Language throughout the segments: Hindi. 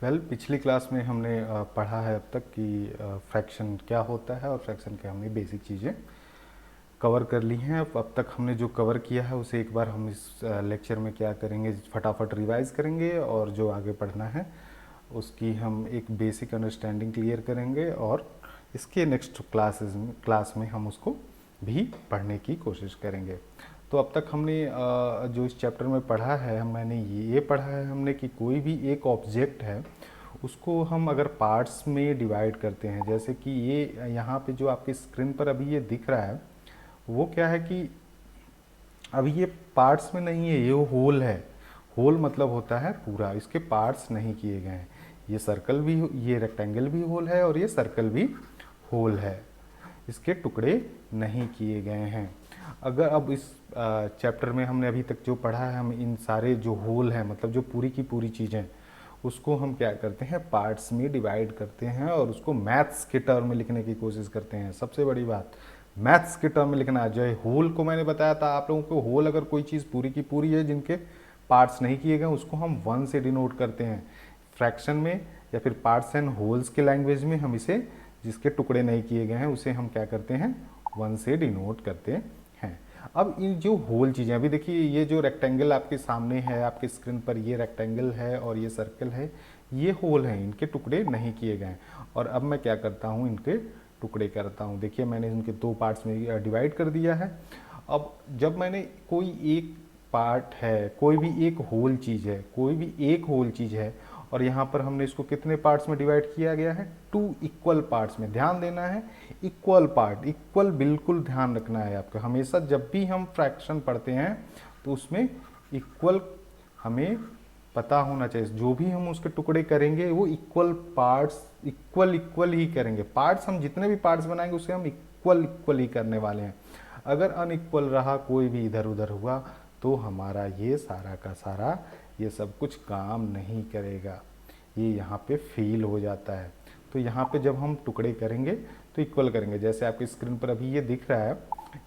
पिछली क्लास में हमने पढ़ा है अब तक कि फ्रैक्शन क्या होता है और फ्रैक्शन के हमने बेसिक चीज़ें कवर कर ली हैं। अब तक हमने जो कवर किया है उसे एक बार हम इस लेक्चर में क्या करेंगे, फटाफट रिवाइज करेंगे और जो आगे पढ़ना है उसकी हम एक बेसिक अंडरस्टैंडिंग क्लियर करेंगे और इसके नेक्स्ट क्लास में हम उसको भी पढ़ने की कोशिश करेंगे। तो अब तक हमने जो इस चैप्टर में पढ़ा है, मैंने ये पढ़ा है हमने कि कोई भी एक ऑब्जेक्ट है उसको हम अगर पार्ट्स में डिवाइड करते हैं, जैसे कि ये यहाँ पे जो आपकी स्क्रीन पर अभी ये दिख रहा है वो क्या है कि अभी ये पार्ट्स में नहीं है, ये होल है। होल मतलब होता है पूरा, इसके पार्ट्स नहीं किए गए हैं। ये सर्कल भी, ये रेक्टेंगल भी होल है और ये सर्कल भी होल है, इसके टुकड़े नहीं किए गए हैं। अगर अब इस चैप्टर में हमने अभी तक जो पढ़ा है, हम इन सारे जो होल हैं मतलब जो पूरी की पूरी चीज़ें, उसको हम क्या करते हैं, पार्ट्स में डिवाइड करते हैं और उसको मैथ्स के टर्म में लिखने की कोशिश करते हैं। सबसे बड़ी बात, मैथ्स के टर्म में लिखना। जो होल को मैंने बताया था आप लोगों को, होल अगर कोई चीज़ पूरी की पूरी है जिनके पार्ट्स नहीं किए गए उसको हम वन से डिनोट करते हैं। फ्रैक्शन में या फिर पार्ट्स एंड होल्स के लैंग्वेज में हम इसे, जिसके टुकड़े नहीं किए गए हैं उसे हम क्या करते हैं, वन से डिनोट करते हैं। अब ये जो होल चीज़ें, अभी देखिए ये जो रेक्टेंगल आपके सामने है आपके स्क्रीन पर, ये रेक्टेंगल है और ये सर्कल है, ये होल हैं, इनके टुकड़े नहीं किए गए। और अब मैं क्या करता हूँ, इनके टुकड़े करता हूँ। देखिए मैंने इनके दो पार्ट्स में डिवाइड कर दिया है। अब जब मैंने कोई एक पार्ट है, कोई भी एक होल चीज़ है, कोई भी एक होल चीज़ है और यहाँ पर हमने इसको कितने पार्ट्स में डिवाइड किया गया है, टू इक्वल पार्ट्स में। ध्यान देना है, इक्वल पार्ट, इक्वल बिल्कुल ध्यान रखना है आपका। हमेशा जब भी हम फ्रैक्शन पढ़ते हैं तो उसमें इक्वल हमें पता होना चाहिए। जो भी हम उसके टुकड़े करेंगे वो इक्वल पार्ट्स, इक्वल इक्वल ही करेंगे। पार्ट्स, हम जितने भी पार्ट्स बनाएंगे उसे हम इक्वल इक्वल ही करने वाले हैं। अगर अनइक्वल रहा, कोई भी इधर उधर हुआ, तो हमारा ये सारा का सारा ये सब कुछ काम नहीं करेगा, ये यहाँ पे फेल हो जाता है। तो यहाँ पे जब हम टुकड़े करेंगे तो इक्वल करेंगे। जैसे आपकी स्क्रीन पर अभी ये दिख रहा है,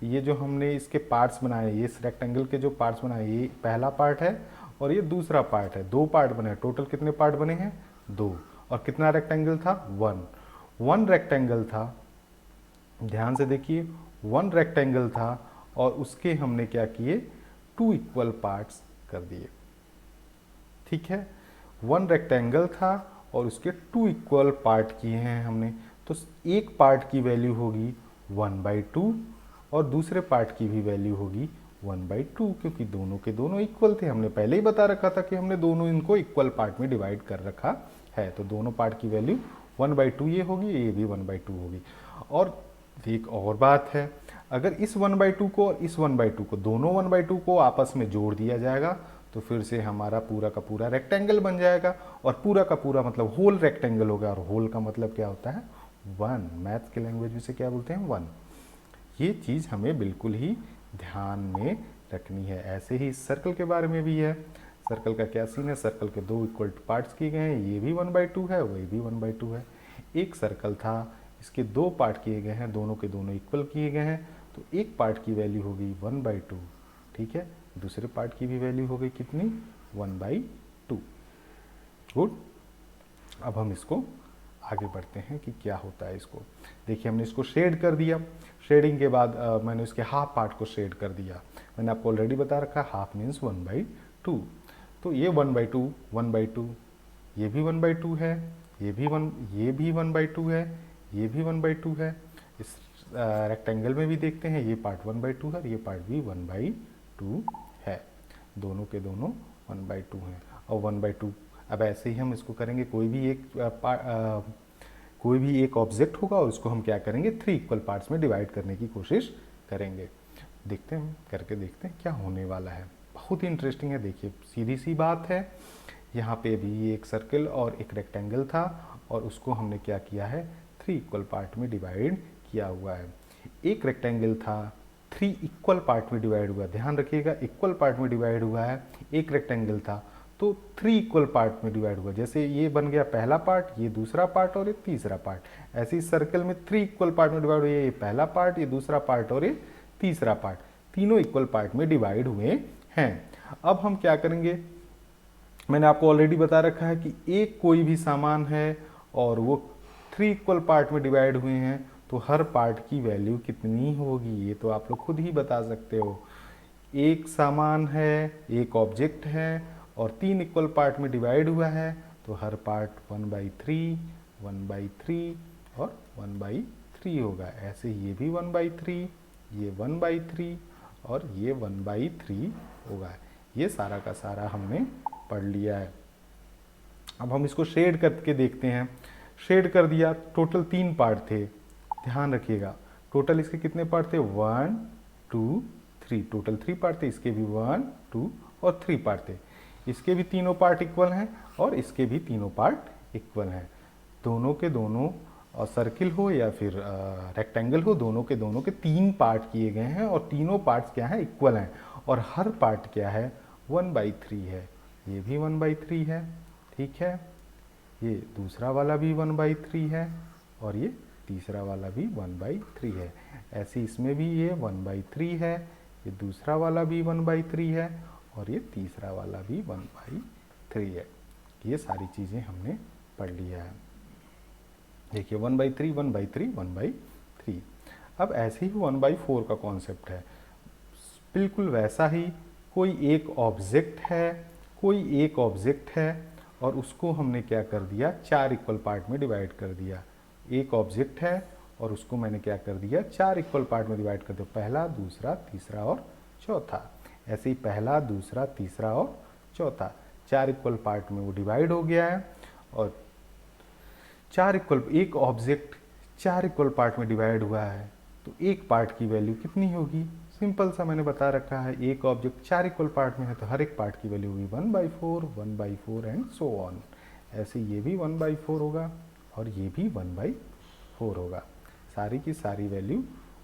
ये जो हमने इसके पार्ट्स बनाए, ये इस रेक्टेंगल के जो पार्ट्स बनाए, ये पहला पार्ट है और ये दूसरा पार्ट है। दो पार्ट बने, टोटल कितने पार्ट बने हैं, दो। और कितना रेक्टेंगल था, वन। वन रेक्टेंगल था, ध्यान से देखिए, वन रेक्टेंगल था और उसके हमने क्या किए, टू इक्वल पार्ट्स कर दिए। ठीक है, वन रेक्टेंगल था और उसके टू इक्वल पार्ट किए हैं हमने। तो एक पार्ट की वैल्यू होगी 1/2 और दूसरे पार्ट की भी वैल्यू होगी 1/2, क्योंकि दोनों के दोनों इक्वल थे। हमने पहले ही बता रखा था कि हमने दोनों इनको इक्वल पार्ट में डिवाइड कर रखा है। तो दोनों पार्ट की वैल्यू 1/2 ये होगी, ये भी 1/2 होगी। और एक और बात है, अगर इस 1/2 को और इस 1/2 को, दोनों 1/2 को आपस में जोड़ दिया जाएगा तो फिर से हमारा पूरा का पूरा रेक्टेंगल बन जाएगा। और पूरा का पूरा मतलब होल रेक्टेंगल होगा। और होल का मतलब क्या होता है, वन। मैथ्स के लैंग्वेज में से क्या बोलते हैं, वन। ये चीज़ हमें बिल्कुल ही ध्यान में रखनी है। ऐसे ही सर्कल के बारे में भी है। सर्कल का क्या सीन है, सर्कल के दो इक्वल पार्ट्स किए गए हैं, ये भी 1/2 है, वही भी 1/2 है। एक सर्कल था, इसके दो पार्ट किए गए हैं, दोनों के दोनों इक्वल किए गए हैं, तो एक पार्ट की वैल्यू होगी 1/2, ठीक है। दूसरे पार्ट की भी वैल्यू हो गई कितनी, 1/2। गुड। अब हम इसको आगे बढ़ते हैं कि क्या होता है इसको। देखिए हमने इसको शेड कर दिया। शेडिंग के बाद मैंने इसके हाफ पार्ट को शेड कर दिया। मैंने आपको ऑलरेडी बता रखा, हाफ मीन्स 1/2। तो ये 1/2, 1/2, ये भी 1/2 है, ये भी 1/2 है, ये भी 1/2 है। इस रेक्टेंगल में भी देखते हैं, ये पार्ट 1/2 है और ये पार्ट भी 1/2 है। दोनों के दोनों 1/2 हैं। और 1/2, अब ऐसे ही हम इसको करेंगे, कोई भी एक ऑब्जेक्ट होगा और उसको हम क्या करेंगे, 3 इक्वल पार्ट्स में डिवाइड करने की कोशिश करेंगे। देखते हैं, करके देखते हैं क्या होने वाला है। बहुत ही इंटरेस्टिंग है। देखिए सीधी सी बात है, यहाँ पे भी एक सर्कल और एक रेक्टेंगल था और उसको हमने क्या किया है, 3 इक्वल पार्ट में डिवाइड किया हुआ है। एक रेक्टेंगल था, 3 इक्वल पार्ट में डिवाइड हुआ। ध्यान रखिएगा, इक्वल पार्ट में डिवाइड हुआ है। एक रेक्टेंगल था तो 3 इक्वल पार्ट में डिवाइड हुआ। जैसे ये बन गया पहला पार्ट, ये दूसरा पार्ट और ये तीसरा पार्ट। ऐसे ही सर्कल में 3 इक्वल पार्ट में डिवाइड हुए, ये पहला पार्ट, ये दूसरा पार्ट और ये तीसरा पार्ट। तीनों इक्वल पार्ट में डिवाइड हुए हैं। अब हम क्या करेंगे, मैंने आपको ऑलरेडी बता रखा है कि एक कोई भी सामान है और वो 3 इक्वल पार्ट में डिवाइड हुए हैं तो हर पार्ट की वैल्यू कितनी होगी, ये तो आप लोग खुद ही बता सकते हो। एक सामान है, एक ऑब्जेक्ट है और 3 इक्वल पार्ट में डिवाइड हुआ है तो हर पार्ट 1/3, 1/3 और 1/3 होगा। ऐसे ये भी 1/3, ये 1/3 और ये 1/3 होगा। ये सारा का सारा हमने पढ़ लिया है। अब हम इसको शेड करके देखते हैं। शेड कर दिया, टोटल 3 पार्ट थे, ध्यान रखिएगा। टोटल इसके कितने पार्ट थे, 1 2 3, टोटल 3 पार्ट थे। इसके भी 1 2 और 3 पार्ट थे। इसके भी तीनों पार्ट इक्वल हैं और इसके भी तीनों पार्ट इक्वल हैं। दोनों के दोनों सर्किल हो या फिर रेक्टेंगल हो, दोनों के 3 पार्ट किए गए हैं और तीनों पार्ट्स क्या हैं, इक्वल हैं। और हर पार्ट क्या है, 1/3 है। ये भी 1/3 है, ठीक है। ये दूसरा वाला भी 1/3 है और ये तीसरा वाला भी 1/3 है। ऐसे इसमें भी ये 1/3 है, ये दूसरा वाला भी 1/3 है और ये तीसरा वाला भी 1/3 है। ये सारी चीज़ें हमने पढ़ लिया है। देखिए 1/3 1/3 1/3। अब ऐसे ही 1/4 का कॉन्सेप्ट है, बिल्कुल वैसा ही। कोई एक ऑब्जेक्ट है और उसको हमने क्या कर दिया, 4 इक्वल पार्ट में डिवाइड कर दिया। एक ऑब्जेक्ट है और उसको मैंने क्या कर दिया, 4 इक्वल पार्ट में डिवाइड कर दिया, पहला, दूसरा, तीसरा और चौथा। ऐसे ही पहला, दूसरा, तीसरा और चौथा 4 इक्वल पार्ट में वो डिवाइड हो गया है। और एक ऑब्जेक्ट 4 इक्वल पार्ट में डिवाइड हुआ है तो एक पार्ट की वैल्यू कितनी होगी, सिंपल सा मैंने बता रखा है। एक ऑब्जेक्ट 4 इक्वल पार्ट में है तो हर एक पार्ट की वैल्यू होगी 1/4 1/4 एंड सो ऑन। ऐसे ये भी 1/4 होगा और ये भी 1/4 होगा। सारी की सारी वैल्यू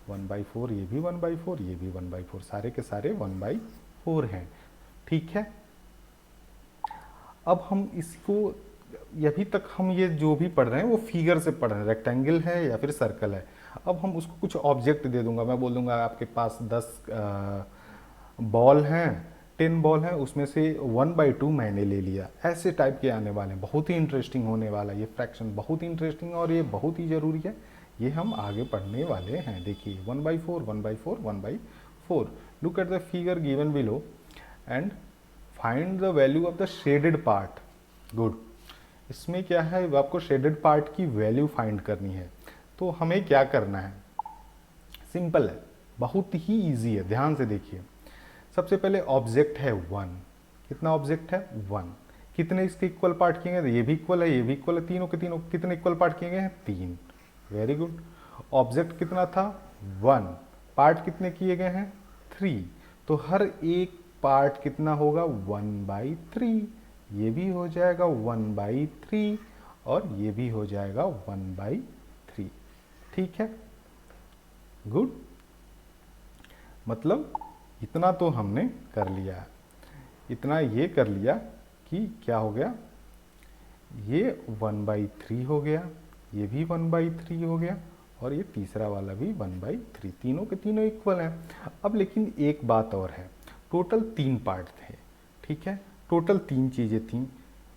1/4, ये भी 1/4, ये भी 1/4, सारे के सारे 1/4 हैं, ठीक है। अब हम इसको, अभी तक हम ये जो भी पढ़ रहे हैं वो फिगर से पढ़ रहे हैं, रेक्टेंगल है या फिर सर्कल है। अब हम उसको कुछ ऑब्जेक्ट दे दूंगा, मैं बोल दूंगा आपके पास 10 बॉल हैं, 10 बॉल हैं, उसमें से 1/2 मैंने ले लिया। ऐसे टाइप के आने वाले हैं, बहुत ही इंटरेस्टिंग होने वाला है ये फ्रैक्शन, बहुत ही इंटरेस्टिंग और ये बहुत ही ज़रूरी है। ये हम आगे पढ़ने वाले हैं। देखिए 1/4 1/4 1/4। Look at the figure given below and find the value of the shaded part. Good. इसमें क्या है, आपको शेडेड पार्ट की वैल्यू फाइंड करनी है। तो हमें क्या करना है, सिंपल है, बहुत ही इजी है, ध्यान से देखिए। सबसे पहले ऑब्जेक्ट है 1, कितना ऑब्जेक्ट है 1, कितने इसके इक्वल पार्ट किए गए, ये भी इक्वल है, ये भी इक्वल है, तीनों के तीनों कितने इक्वल पार्ट किए गए हैं, 3। Very good. ऑब्जेक्ट कितना था 1, पार्ट कितने किए गए हैं 3, तो हर एक पार्ट कितना होगा 1/3। ये भी हो जाएगा 1/3 और ये भी हो जाएगा 1/3, ठीक है। गुड। मतलब इतना तो हमने कर लिया, इतना ये कर लिया कि क्या हो गया, ये 1/3 हो गया, ये भी 1/3 हो गया और ये तीसरा वाला भी 1/3, तीनों के तीनों इक्वल हैं। अब लेकिन एक बात और है, टोटल 3 पार्ट थे, ठीक है, टोटल 3 चीज़ें थीं,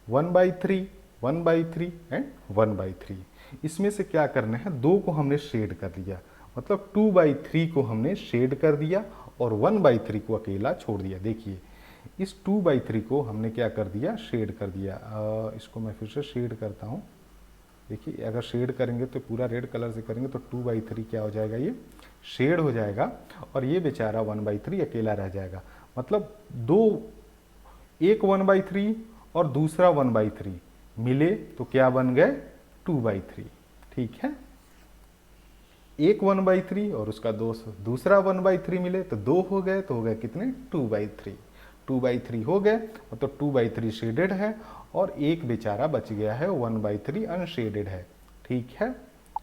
1/3 1/3 एंड 1/3। इसमें से क्या करना है, 2 को हमने शेड कर दिया, मतलब 2/3 को हमने शेड कर दिया और 1/3 को अकेला छोड़ दिया। देखिए इस 2/3 को हमने क्या कर दिया, शेड कर दिया। इसको मैं फिर से शेड करता हूँ। देखिए अगर शेड करेंगे तो पूरा रेड कलर से करेंगे तो 2/3 क्या हो जाएगा, ये शेड हो जाएगा और ये बेचारा 1/3 अकेला रह जाएगा। मतलब एक 1/3 और दूसरा 1/3 मिले तो क्या बन गए 2/3, ठीक है। एक 1/3 और उसका दूसरा 1/3 मिले तो 2 हो गए, तो हो गए कितने 2/3, 2/3 हो गए, मतलब 2/3 शेडेड है और एक बेचारा बच गया है 1/3 अनशेडेड है, ठीक है।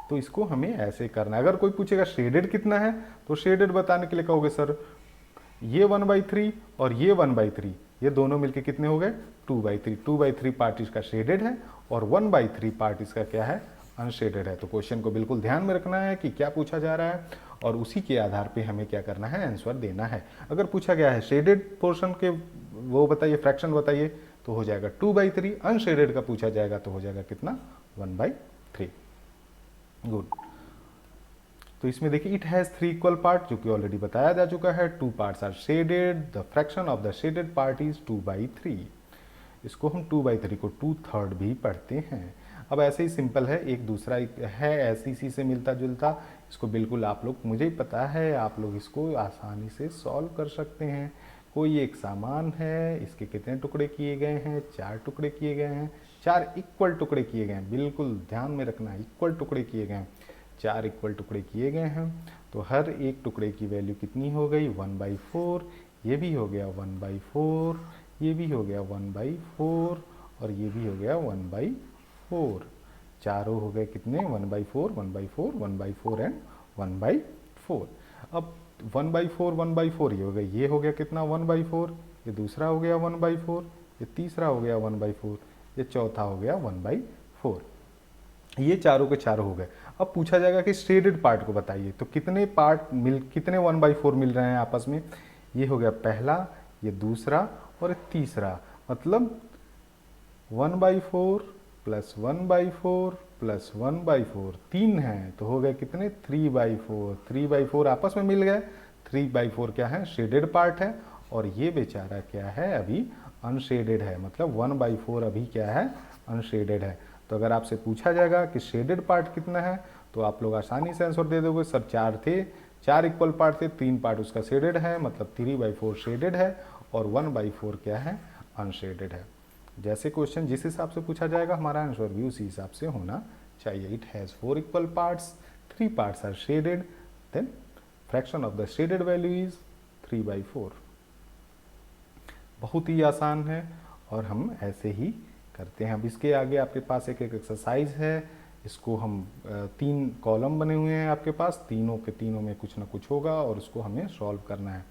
तो इसको हमें ऐसे करना है। अगर कोई पूछेगा शेडेड कितना है तो शेडेड बताने के लिए कहोगे सर ये 1/3 और ये 1/3 ये दोनों मिलके कितने हो गए 2/3, 2/3 पार्ट इसका शेडेड है और 1/3 पार्ट इसका क्या है अनशेडेड है। तो क्वेश्चन को बिल्कुल ध्यान में रखना है कि क्या पूछा जा रहा है और उसी के आधार पे हमें क्या करना है, आंसर देना है। अगर पूछा गया है शेडेड पोर्शन के वो बताइए, फ्रैक्शन बताइए, तो हो जाएगा 2/3, अनशेडेड का पूछा जाएगा तो हो जाएगा कितना 1/3। गुड। तो इसमें देखिए इट हैज़ 3 इक्वल पार्ट, जो कि ऑलरेडी बताया जा चुका है। 2 parts are shaded, the fraction of the shaded part is 2/3। इसको हम 2/3 को 2/3 भी पढ़ते हैं। अब ऐसे ही सिंपल है, एक दूसरा है ऐसे इसी से मिलता जुलता, इसको बिल्कुल आप लोग, मुझे पता है आप लोग इसको आसानी से सॉल्व कर सकते हैं। कोई एक सामान है, इसके कितने टुकड़े किए गए हैं, 4 टुकड़े किए गए हैं, 4 इक्वल टुकड़े किए गए हैं, बिल्कुल ध्यान में रखना, इक्वल टुकड़े किए गए हैं, 4 इक्वल टुकड़े किए गए हैं। तो हर एक टुकड़े की वैल्यू कितनी हो गई 1/4, ये भी हो गया 1/4, ये भी हो गया 1/4 और ये भी हो गया 1/4। चारों हो गए कितने 1/4, 1/4, 1/4 एंड 1/4। अब 1/4, 1/4 ये हो गया कितना 1/4, ये दूसरा हो गया 1/4, ये तीसरा हो गया 1/4, ये चौथा हो गया 1/4। ये चारों के चारों हो गए। अब पूछा जाएगा कि शेडेड पार्ट को बताइए, तो कितने पार्ट कितने 1/4 मिल रहे हैं आपस में। ये हो गया पहला, ये दूसरा और ये तीसरा, मतलब 1/4 प्लस 1/4 प्लस 1/4 3 हैं, तो हो गए कितने 3/4। 3/4 आपस में मिल गए। 3/4 क्या है शेडेड पार्ट है, और ये बेचारा क्या है अभी अनशेडेड है, मतलब 1/4 अभी क्या है अनशेडेड है। तो अगर आपसे पूछा जाएगा कि शेडेड पार्ट कितना है, तो आप लोग आसानी से आंसर दे दोगे सर 4 थे, 4 इक्वल पार्ट थे, 3 पार्ट उसका शेडेड है, मतलब 3/4 शेडेड है और 1/4 क्या है अनशेडेड है। जैसे क्वेश्चन जिस हिसाब से पूछा जाएगा हमारा आंसर भी उसी हिसाब से होना चाहिए। It has 4 equal parts, 3 parts are shaded, then fraction of the shaded value is 3/4। बहुत ही आसान है और हम ऐसे ही करते हैं। अब इसके आगे आपके पास एक एक्सरसाइज है, इसको हम 3 कॉलम बने हुए हैं आपके पास, तीनों के तीनों में कुछ ना कुछ होगा और उसको हमें सॉल्व करना है।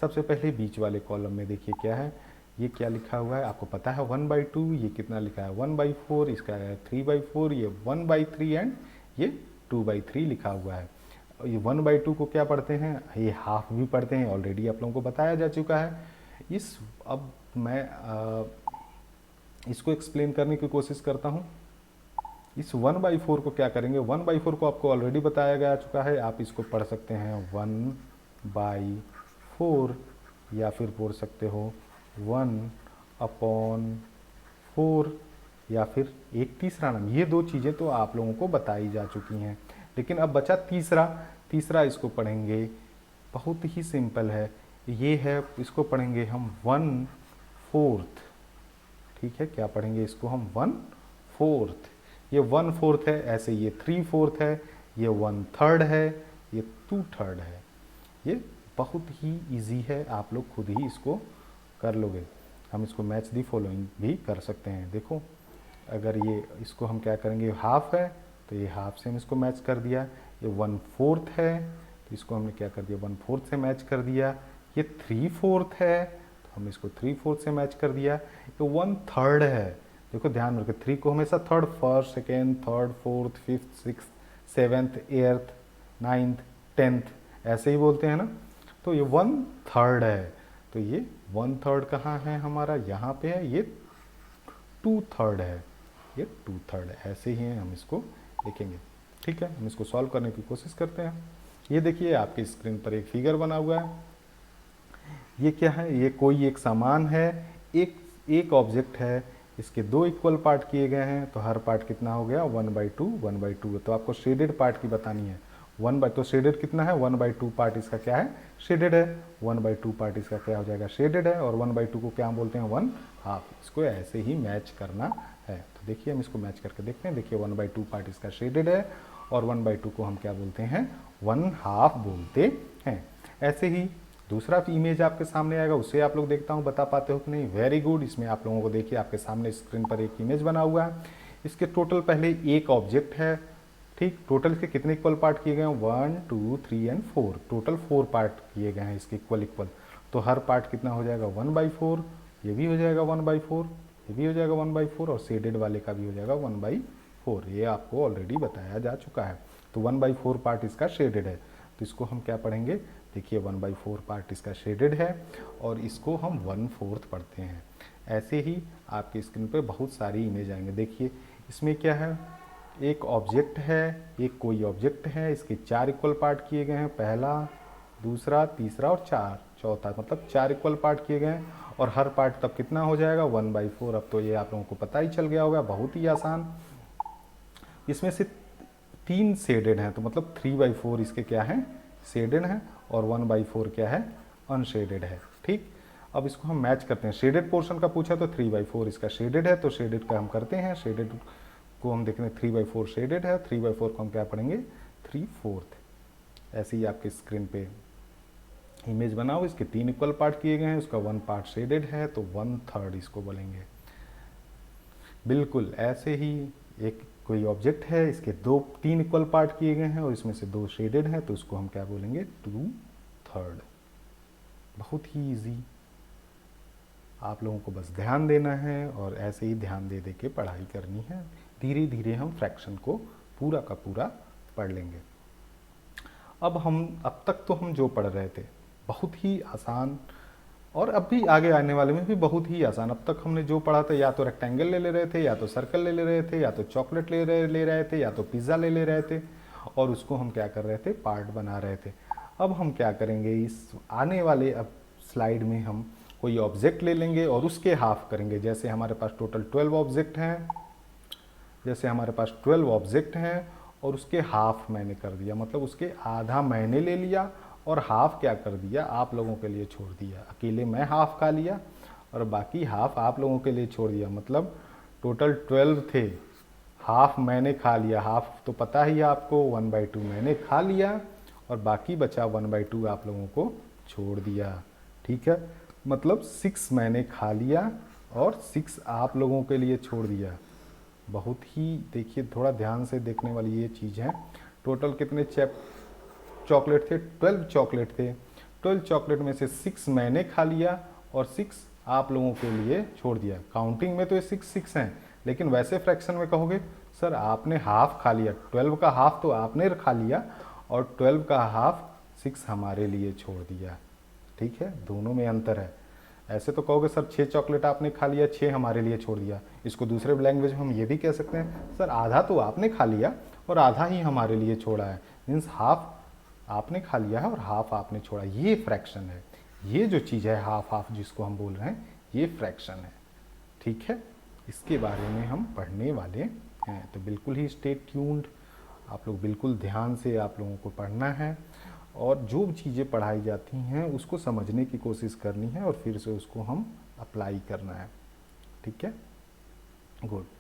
सबसे पहले बीच वाले कॉलम में देखिए क्या है, ये क्या लिखा हुआ है आपको पता है 1/2, ये कितना लिखा है 1/4, इसका है 3/4, ये 1/3 एंड ये 2/3 लिखा हुआ है। ये 1/2 को क्या पढ़ते हैं, ये हाफ भी पढ़ते हैं, ऑलरेडी आप लोगों को बताया जा चुका है। अब मैं इसको एक्सप्लेन करने की कोशिश करता हूँ। इस 1/4 को क्या करेंगे, 1/4 को आपको ऑलरेडी बताया जा चुका है, आप इसको पढ़ सकते हैं 1/4 या फिर बोल सकते हो 1/4 या फिर एक तीसरा नाम। ये 2 चीज़ें तो आप लोगों को बताई जा चुकी हैं, लेकिन अब बचा तीसरा इसको पढ़ेंगे, बहुत ही सिंपल है, ये है, इसको पढ़ेंगे हम 1/4। ठीक है, क्या पढ़ेंगे इसको हम 1/4, ये 1/4 है, ऐसे ये 3/4 है, ये 1/3 है, ये 2/3 है। ये बहुत ही इजी है, आप लोग खुद ही इसको कर लोगे। हम इसको मैच दी फॉलोइंग भी कर सकते हैं। देखो अगर ये इसको हम क्या करेंगे हाफ है, तो ये हाफ से हम इसको मैच कर दिया। ये 1/4 है, तो इसको हमने क्या कर दिया 1/4 से मैच कर दिया। ये 3/4 है, तो हम इसको 3/4 से मैच कर दिया। ये 1/3 है, देखो ध्यान रखें 3 को हमेशा third, first, second, third, fourth, fifth, sixth, seventh, eighth, ninth, 10th ऐसे ही बोलते हैं ना। तो ये 1/3 है, तो ये 1/3 कहाँ है हमारा, यहाँ पे है। ये 2/3 है, ये 2/3 है, ऐसे ही है, हम इसको लिखेंगे। ठीक है, हम इसको सॉल्व करने की कोशिश करते हैं। ये देखिए आपकी स्क्रीन पर एक फिगर बना हुआ है, ये क्या है, ये कोई एक सामान है, एक ऑब्जेक्ट है, इसके 2 इक्वल पार्ट किए गए हैं, तो हर पार्ट कितना हो गया 1/2 1/2। तो आपको शेडेड पार्ट की बतानी है, तो शेडेड कितना है 1/2 पार्ट इसका क्या है शेडेड है, 1/2 पार्ट इसका क्या हो जाएगा शेडेड है, और 1/2 को क्या बोलते हैं 1/2। इसको ऐसे ही मैच करना है। तो देखिए हम इसको मैच करके देखते हैं। देखिए 1/2 पार्ट इसका शेडेड है और 1/2 को हम क्या बोलते हैं 1/2 बोलते हैं। ऐसे ही दूसरा इमेज आपके सामने आएगा, उससे आप लोग देखता हूँ बता पाते हो कि नहीं। Very good. इसमें आप लोगों को देखिए आपके सामने स्क्रीन पर एक इमेज बना हुआ है, इसके टोटल पहले एक ऑब्जेक्ट है। ठीक, टोटल इसके कितने इक्वल पार्ट किए गए हैं 1 2 3 एंड 4, टोटल 4 पार्ट किए गए हैं इसके इक्वल। तो हर पार्ट कितना हो जाएगा 1/4, ये भी हो जाएगा 1/4, ये भी हो जाएगा 1/4 और शेडेड वाले का भी हो जाएगा 1/4। ये आपको ऑलरेडी बताया जा चुका है। तो 1/4 पार्ट इसका शेडेड है, तो इसको हम क्या पढ़ेंगे, देखिए 1/4 पार्ट इसका शेडेड है और इसको हम 1/4 पढ़ते हैं। ऐसे ही आपकी स्क्रीन पे बहुत सारी इमेज आएंगे। देखिए इसमें क्या है, एक ऑब्जेक्ट है, एक कोई ऑब्जेक्ट है, इसके 4 इक्वल पार्ट किए गए हैं, पहला, दूसरा, तीसरा और चौथा, मतलब 4 इक्वल पार्ट किए गए हैं। और हर पार्ट तब कितना हो जाएगा, 1/4। अब तो ये आप लोगों को पता ही चल गया होगा, बहुत ही आसान। इसमें से 3 शेडेड हैं, तो मतलब 3/4 इसके क्या हैं, शेडेड हैं, और 1/4 क्या है, अनशेडेड है। ठीक, अब इसको हम मैच करते हैं। शेडेड पोर्शन का पूछा तो 3/4 इसका शेडेड है, तो शेडेड का हम करते हैं। शेडेड को हम देख रहे हैं 3/4 शेडेड है, 3/4 को हम क्या पढ़ेंगे, 3/4। ऐसे ही आपके स्क्रीन पे इमेज बनाओ, इसके 3 इक्वल पार्ट किए गए हैं, उसका 1 पार्ट शेडेड है, तो 1/3 इसको बोलेंगे। बिल्कुल ऐसे ही एक कोई ऑब्जेक्ट है, इसके 3 इक्वल पार्ट किए गए हैं और इसमें से 2 शेडेड हैं, तो उसको हम क्या बोलेंगे, 2/3। बहुत ही इजी, आप लोगों को बस ध्यान देना है और ऐसे ही ध्यान दे दे के पढ़ाई करनी है। धीरे धीरे हम फ्रैक्शन को पूरा का पूरा पढ़ लेंगे। अब तक तो हम जो पढ़ रहे थे बहुत ही आसान, और अब भी आगे आने वाले में भी बहुत ही आसान। अब तक हमने जो पढ़ा था, या तो रेक्टेंगल ले रहे थे, या तो सर्कल ले रहे थे, या तो चॉकलेट ले रहे थे, या तो पिज़्ज़ा ले रहे थे, और उसको हम क्या कर रहे थे, पार्ट बना रहे थे। अब हम क्या करेंगे, इस आने वाले अब स्लाइड में हम कोई ऑब्जेक्ट ले लेंगे और उसके हाफ करेंगे। जैसे हमारे पास टोटल 12 ऑब्जेक्ट हैं, और उसके हाफ मैंने कर दिया, मतलब उसके आधा मैंने ले लिया और हाफ क्या कर दिया, आप लोगों के लिए छोड़ दिया। अकेले मैं हाफ खा लिया और बाकी हाफ आप लोगों के लिए छोड़ दिया। मतलब टोटल 12 थे, हाफ मैंने खा लिया, हाफ तो पता ही है आपको, 1/2 मैंने खा लिया और बाकी बचा 1/2 आप लोगों को छोड़ दिया। ठीक है, मतलब 6 मैंने खा लिया और 6 आप लोगों के लिए छोड़ दिया। बहुत ही देखिए, थोड़ा ध्यान से देखने वाली ये चीज़ है। टोटल कितने चॉकलेट थे, 12 चॉकलेट थे। 12 चॉकलेट में से 6 मैंने खा लिया और 6 आप लोगों के लिए छोड़ दिया। काउंटिंग में तो ये 6 हैं, लेकिन वैसे फ्रैक्शन में कहोगे सर आपने हाफ खा लिया, 12 का हाफ तो आपने खा लिया और 12 का हाफ 6 हमारे लिए छोड़ दिया। ठीक है, दोनों में अंतर है। ऐसे तो कहोगे सर 6 चॉकलेट आपने खा लिया, 6 हमारे लिए छोड़ दिया। इसको दूसरे लैंग्वेज में हम ये भी कह सकते हैं, सर आधा तो आपने खा लिया और आधा ही हमारे लिए छोड़ा है। मीन्स हाफ आपने खा लिया है और हाफ आपने छोड़ा। ये फ्रैक्शन है, ये जो चीज़ है हाफ हाफ जिसको हम बोल रहे हैं, ये फ्रैक्शन है। ठीक है, इसके बारे में हम पढ़ने वाले हैं, तो बिल्कुल ही स्टे ट्यून्ड। आप लोग बिल्कुल ध्यान से आप लोगों को पढ़ना है और जो चीज़ें पढ़ाई जाती हैं उसको समझने की कोशिश करनी है और फिर से उसको हम अप्लाई करना है। ठीक है, गुड।